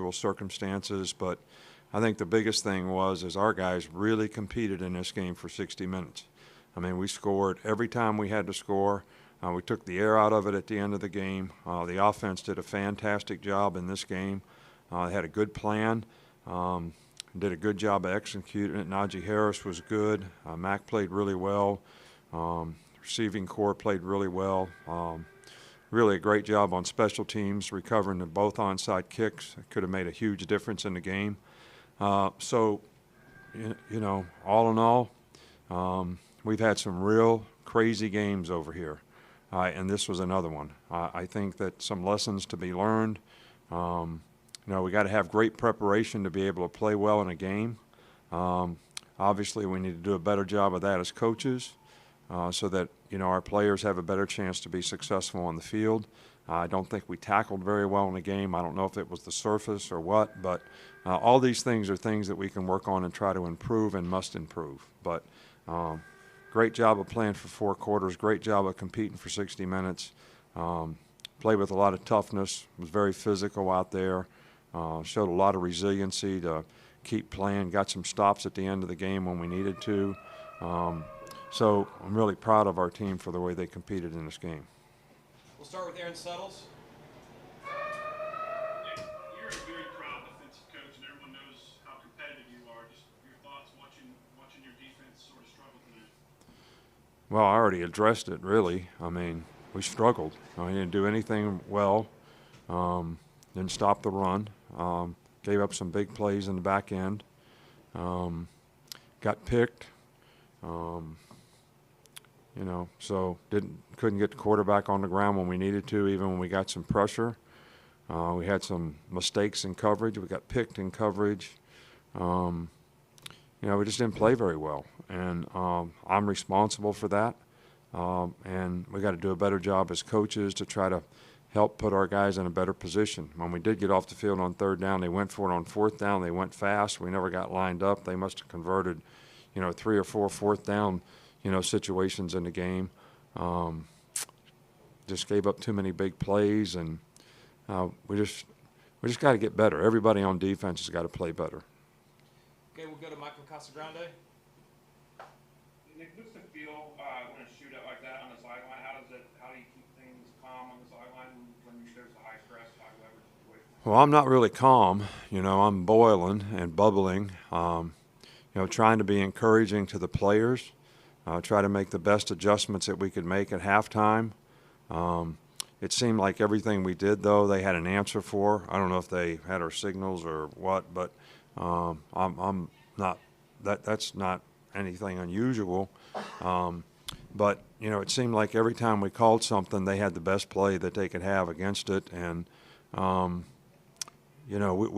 unusual circumstances, but I think the biggest thing is our guys really competed in this game for 60 minutes. I mean, we scored every time we had to score. We took the air out of it at the end of the game. The offense did a fantastic job in this game. They had a good plan, did a good job of executing it. Najee Harris was good. Mack played really well. Receiving core played really well. Really a great job on special teams, recovering both onside kicks. It could have made a huge difference in the game. So, you know, all in all, we've had some real crazy games over here, and this was another one. I think that some lessons to be learned. You know, we got to have great preparation to be able to play well in a game. Obviously, we need to do a better job of that as coaches, so that, you know, our players have a better chance to be successful on the field. I don't think we tackled very well in the game. I don't know if it was the surface or what, but all these things are things that we can work on and try to improve and must improve. But great job of playing for 4 quarters, great job of competing for 60 minutes. Played with a lot of toughness, was very physical out there, showed a lot of resiliency to keep playing, got some stops at the end of the game when we needed to. So I'm really proud of our team for the way they competed in this game. We'll start with Aaron Suttles. You're a very proud defensive coach, and everyone knows how competitive you are. Just your thoughts watching your defense sort of struggle tonight. Well, I already addressed it, really. I mean, we struggled. We didn't do anything well. Didn't stop the run. Gave up some big plays in the back end. Got picked. You know, so couldn't get the quarterback on the ground when we needed to, even when we got some pressure. We had some mistakes in coverage. We got picked in coverage. You know, we just didn't play very well, and I'm responsible for that. And we got to do a better job as coaches to try to help put our guys in a better position. When we did get off the field on 3rd down, they went for it on 4th down. They went fast. We never got lined up. They must have converted, you know, 3 or 4 4th down, you know, situations in the game. Just gave up too many big plays, and we just got to get better. Everybody on defense has got to play better. Okay, we'll go to Michael Casagrande. Nick, what's the feel when a shootout like that on the sideline? How do you keep things calm on the sideline when there's a high stress, high leverage situation? Well, I'm not really calm. You know, I'm boiling and bubbling. You know, trying to be encouraging to the players. Try to make the best adjustments that we could make at halftime. It seemed like everything we did, though, they had an answer for. I don't know if they had our signals or what, but I'm not. That's not anything unusual. But you know, it seemed like every time we called something, they had the best play that they could have against it, and you know,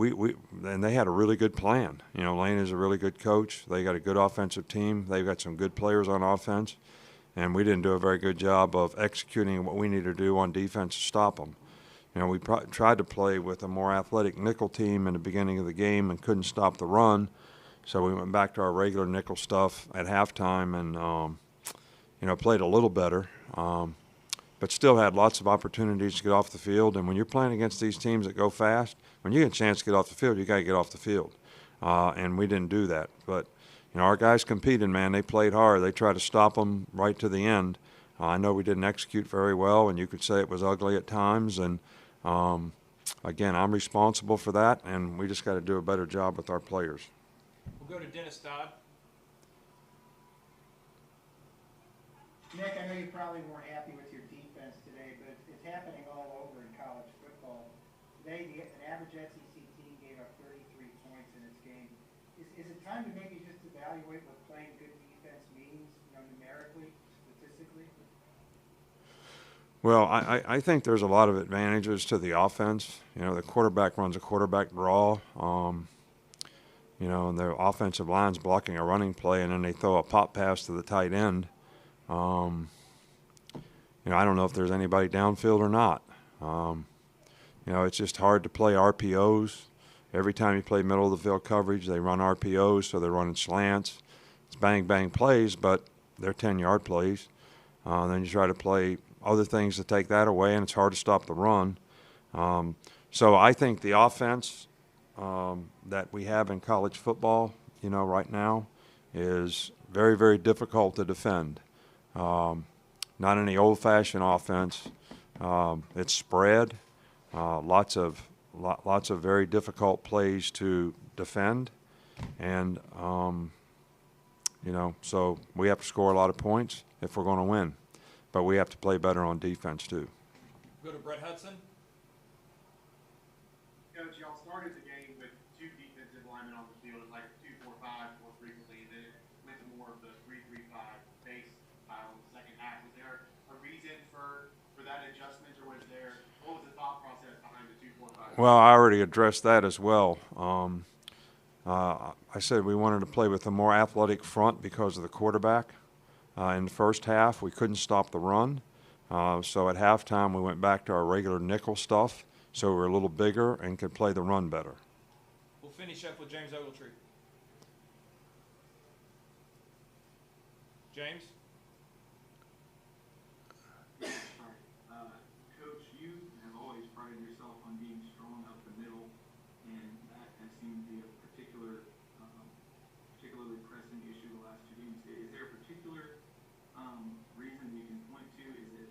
and they had a really good plan. You know, Lane is a really good coach. They got a good offensive team. They've got some good players on offense, and we didn't do a very good job of executing what we need to do on defense to stop them. You know, we tried to play with a more athletic nickel team in the beginning of the game and couldn't stop the run, so we went back to our regular nickel stuff at halftime and, you know, played a little better. But still had lots of opportunities to get off the field. And when you're playing against these teams that go fast, when you get a chance to get off the field, you got to get off the field. And we didn't do that. But, you know, our guys competed, man. They played hard. They tried to stop them right to the end. I know we didn't execute very well, and you could say it was ugly at times. And, again, I'm responsible for that, and we just got to do a better job with our players. We'll go to Dennis Dodd. Nick, I know you probably weren't happy with your defense today, but it's happening all over in college football. Today, an average SEC team gave up 33 points in its game. Is it time to maybe just evaluate what playing good defense means, you know, numerically, statistically? Well, I think there's a lot of advantages to the offense. You know, the quarterback runs a quarterback draw. You know, and the offensive line's blocking a running play, and then they throw a pop pass to the tight end. You know, I don't know if there's anybody downfield or not. You know, it's just hard to play RPOs. Every time you play middle of the field coverage, they run RPOs, so they're running slants. It's bang, bang plays, but they're 10-yard plays. Then you try to play other things to take that away, and it's hard to stop the run. So I think the offense that we have in college football, right now is very, very difficult to defend. Not any old-fashioned offense. It's spread, lots of very difficult plays to defend, and so we have to score a lot of points if we're going to win. But we have to play better on defense too. Go to Brett Hudson. Coach, y'all started the game with two defensive linemen on the field, like 2-4-5 more frequently, and then it went to more of the 3-3-5 base style in the second half. Was there a reason for that adjustment, or what was the thought process behind the 2-4-5? Well, I already addressed that as well. I said we wanted to play with a more athletic front because of the quarterback. In the first half, we couldn't stop the run. So at halftime, we went back to our regular nickel stuff, so we were a little bigger and could play the run better. We'll finish up with James Ogletree. James? Coach, you have always prided yourself on being strong up the middle, and that has seemed to be a particularly pressing issue the last two games. Is there a particular reason you can point to? Is it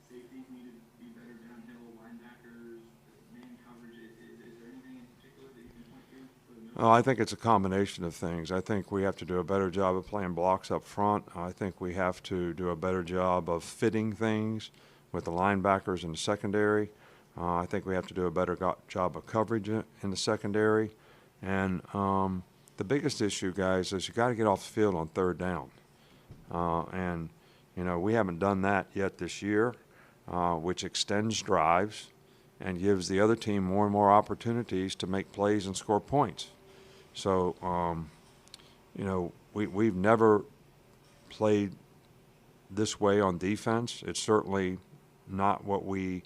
safeties need to be better downhill, linebackers, man coverage? Is there anything in particular that you can point to for the middle? I think it's a combination of things. I think we have to do a better job of playing blocks up front. I think we have to do a better job of fitting things with the linebackers in the secondary. I think we have to do a better job of coverage in the secondary. And the biggest issue, guys, is you got to get off the field on third down. And we haven't done that yet this year, which extends drives and gives the other team more and more opportunities to make plays and score points. So, we've never played this way on defense. It's certainly not what we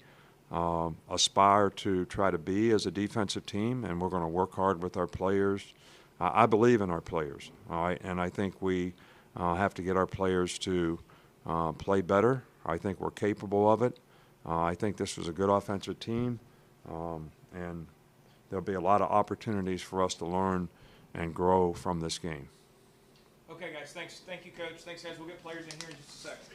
aspire to try to be as a defensive team, and we're going to work hard with our players. I believe in our players, all right, and I think we have to get our players to play better. I think we're capable of it. I think this was a good offensive team, and there'll be a lot of opportunities for us to learn and grow from this game. Okay, guys, thanks. Thank you, Coach. Thanks, guys. We'll get players in here in just a second.